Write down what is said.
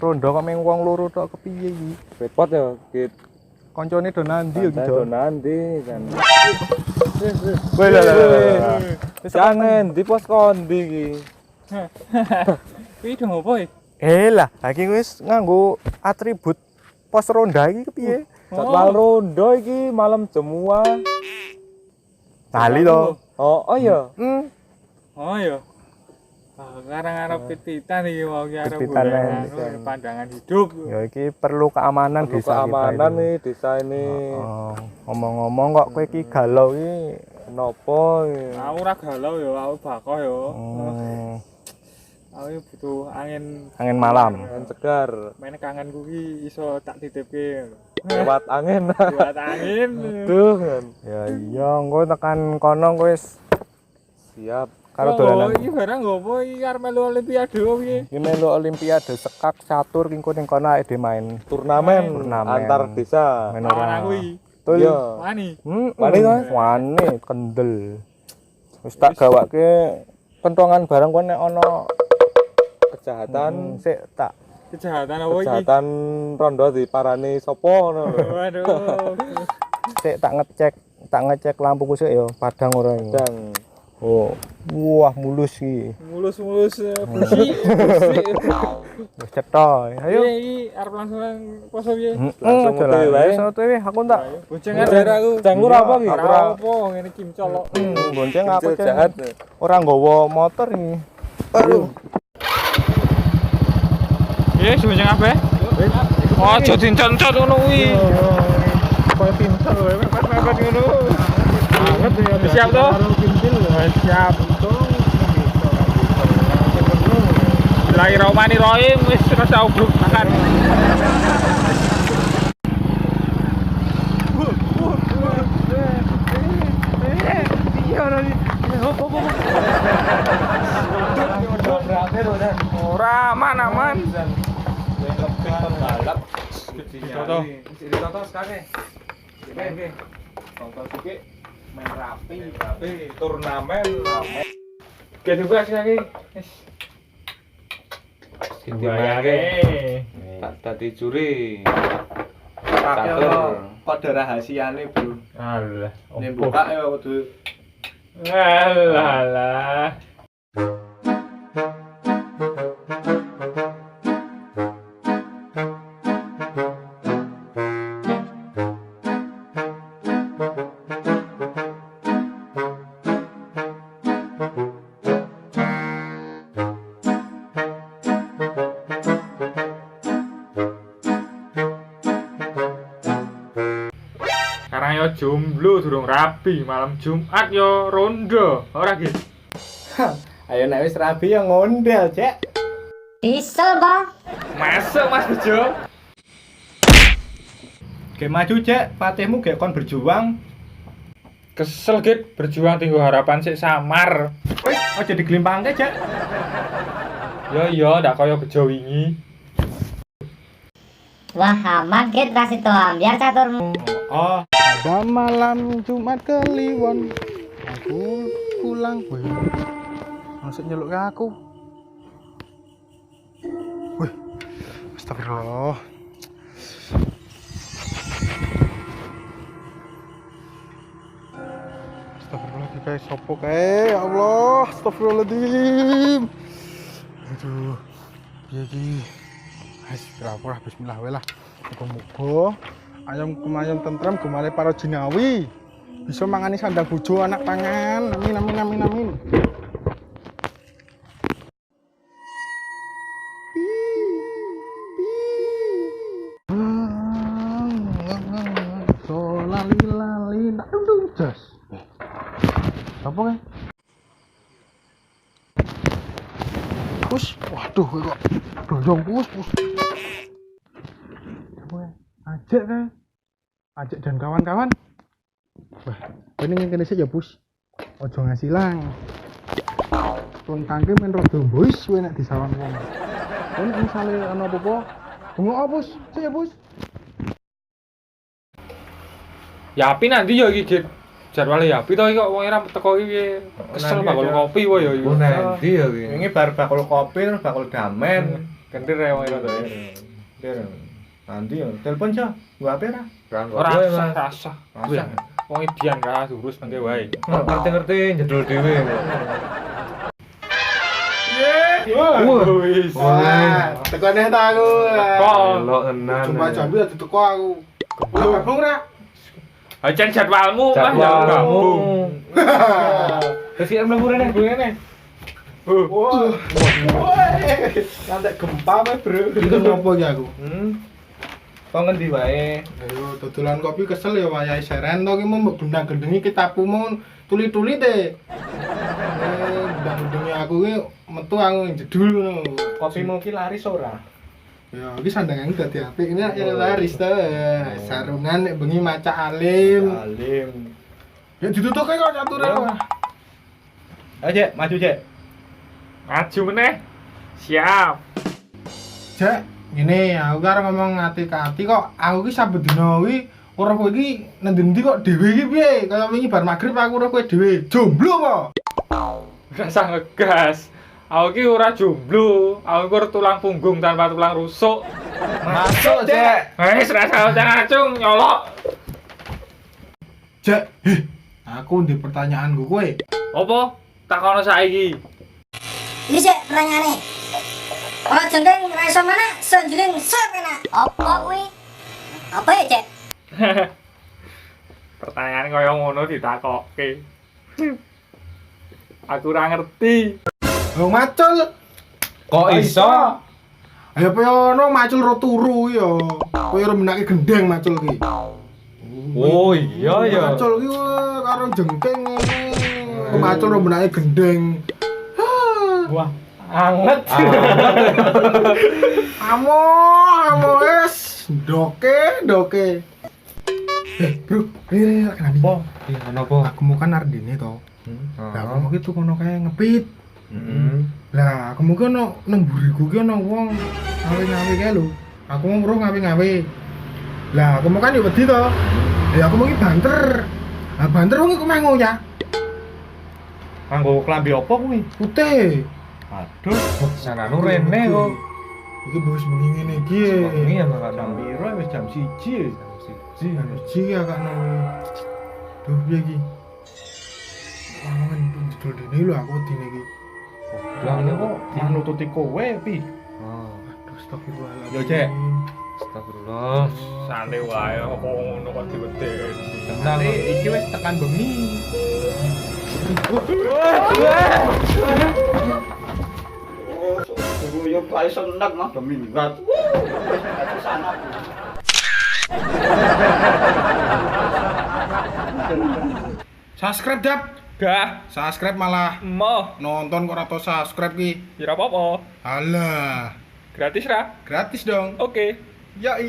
rondo kok meng wong loro tok kepiye iki? Repot ya, Git. Koncone do nandi yo iki, Do Jo. nanti kan. Woi lah. Jangan di pos kondi iki. Kuwi dong apa iki? Lah, iki wis nganggo atribut pos ronda iki kepiye? Jadwal rondo iki malam semua. Tali to. Oh iya. Oh iya. Ngarang-ngarang pititan iki mau ki arep Pititan pandangan hidup. Ya iki perlu keamanan Perlu desa keamanan kita nih desa ini. Oh, ngomong-ngomong kok kowe iki galau iki Nopo iki? Aku ora galau ya, aku bakoh ya. Aku butuh angin malam. Angin segar. Main kangenku ki iso tak titipke. Lewat angin. Buat angin. Duh kan. Ya iya, engko tekan kono kowe wis Siap. karo dolanan. Iki barang ngopo iki arep melu olimpiade iki. Iki melu olimpiade sekak catur engko ning kono awake dhewe main Turnamen antar desa. main Lawan ora. aku iki. Betul. Iya. Wani. Wani to? Wani kendel. Wis tak gawake kentongan bareng kowe nek ana Kejahatan sik tak Kejahatan apa iki? kejahatan rondo diparani sapa ngono lho. Waduh. sik tak ngecek lampuku sik ya padang ora iki. Sedang Oh, wah mulus iki. Mulus-mulus bersih. Wis cetha. Ayo. Iki arep langsung poso piye? Langsung Aja lah. OTW wae. Wis OTW aku tak Boncengan daerahku. Cengkur apa iki? Ora apa ngene iki colok. bonceng aku Kecil jahat. ora nggawa motor iki. Aduh. Bonceng apa? Oh, aja dincot-cot ngono kuwi. Koyo pinter wae mepet-mepet ngono. Banget ya. Siap to? Siap. Bismillahirrahmanirrahim. Wis rasa ubruk makan. Ora aman. Toto. Toto sekali. Oke. Toto sik main rapi, turnamen. Oke juga sekali. Wis. Tak dadi juri. Tapi Catur. kode rahasiane, Bro. Alah. Nek buka ya kudu Alah. Sekarang yo jomblo durung rapi, malam Jumat yo rondo. Ora gitu. ayo nek wis rabi ya ngondel, Cek. Diesel, Bang. Masuk Mas Bejo. Ge maju, Cek. Patihmu gek kon berjuang. Kesel git berjuang tinggo harapan sik samar. Wis aja diglimpangke, Cek. Yo yo ndak kaya Bejo wingi. Wah, aman Git Rasito ambiar caturmu. Oh, pada malam Jumat Kliwon aku pulang gue. Masuk nyeluk ke aku. Wih, astagfirullah. Astagfirullah guys, sopo kae? Ya Allah, astagfirullahaladzim. Aduh, piye iki? Wis berapurah bismillah wae lah. Muga-muga ayam kemayam tentrem gumale para jinawi. Bisa mangani sandang bojo anak pangan. Amin amin amin amin. So lali lali nak dung jas. Apa kan? Pus, waduh kok dojong pus. Apa kan? Ajak kan? Ajak dan kawan-kawan. Wah, ini ngene sih ya, Bus. Ojo ngasilang. Tuang tangke men rada bois kowe nek disawan wong. Kowe nek misale ana apa-apa, bengok apa, Bus? Sik ya, Bus. Yapi nanti yo iki Git. Jadwale Yapi to iki kok wong ora teko iki. Kesel bakal kopi wae yo. Nanti ya iki. Ini bar bakul kopi terus bakul damen. Kentir ya wong itu to. Der. Nanti ya telepon aja. Gua HP ra? Ora usah, rasa. Rasa. Wong idian ra urus mangke wae. Ngerti-ngerti jedul dhewe. Wis. Wah, tekonnya ta aku. Delok tenan. Coba jambi ada teko aku. Gabung ra? Ajan jadwalmu lah ya gabung. Terus ya mlebu rene, rene. Wah. Nanti gempa wae, Bro. Itu ngopo iki aku? Kok ngendi wae? Ayo dodolan kopi kesel ya wayahe seren to ki mau gendang-gendengi kitabmu mau tuli-tuli te. Gendang-gendengi aku ki metu aku jedul ngono. Kopimu ki laris ora? Ya iki sandangan dadi apik ini ya laris to. Sarungan nek bengi maca alim. Alim. Ya ditutuke kok cature. Ayo, Cek, maju, Cek. Maju meneh. Siap. Cek, ngene aku karo ngomong ati ke ati kok aku ki saben dina kuwi ora kowe iki nendi-endi kok dhewe iki piye? Kaya wingi bar magrib aku ora kowe dhewe. Jomblo kok. Rasa ngegas. Aku ki ora jomblo, aku kur tulang punggung tanpa tulang rusuk. Masuk, Cek. Wis rasa ngacung nyolok. Cek, aku ndek pertanyaan gue kowe. Apa? Takono saiki. Ini sih pertanyaannya. Kalau jengking raiso mana, senjuling sor kena. Apa kuwi? Apa ya, Cek? Pertanyaan kaya ngono ditakokke. Aku ora ngerti. Oh macul. Kok iso? Ayo peyono macul ro turu ya. Kowe ora menake gendeng macul ki. Oh iya ya. Macul ki karo jengking ngene. Macul ro menake gendeng. Wah, anget. Amo es. Doke. Bro, ini kenapa? Po, iya kenapa? Aku mau kan Ardine to. Lah aku mau gitu kono kae ngepit. Lah, aku mungkin nang buriku ki ana wong ngawe-ngawe kae lho. Aku mau weruh ngawe-ngawe. Lah, aku mau kan yo wedi to. Ya aku mau ki banter. Lah banter wong iku mango ya. Kanggo klambi apa kuwi? Putih. Aduh, sananu rene kok. Iki bos bengi ngene iki. Ini ya makan jam piro wis jam 1 ya. Jam 1 ya kak nang. Duh piye iki? Aman judul dene lho aku dine iki. Lah ini kok manututi kowe pi. Aduh astagfirullahaladzim. Yo, Cek. Astagfirullah. Sane wae apa ngono kok diwedeni. Tenang, iki wis tekan bengi. Yo kae seneng mah minggat. Subscribe Dap. Gah, Subscribe malah mau nonton kok ora tau subscribe ki. ya apa-apa. Alah, Gratis ra? gratis dong. Oke. Ya.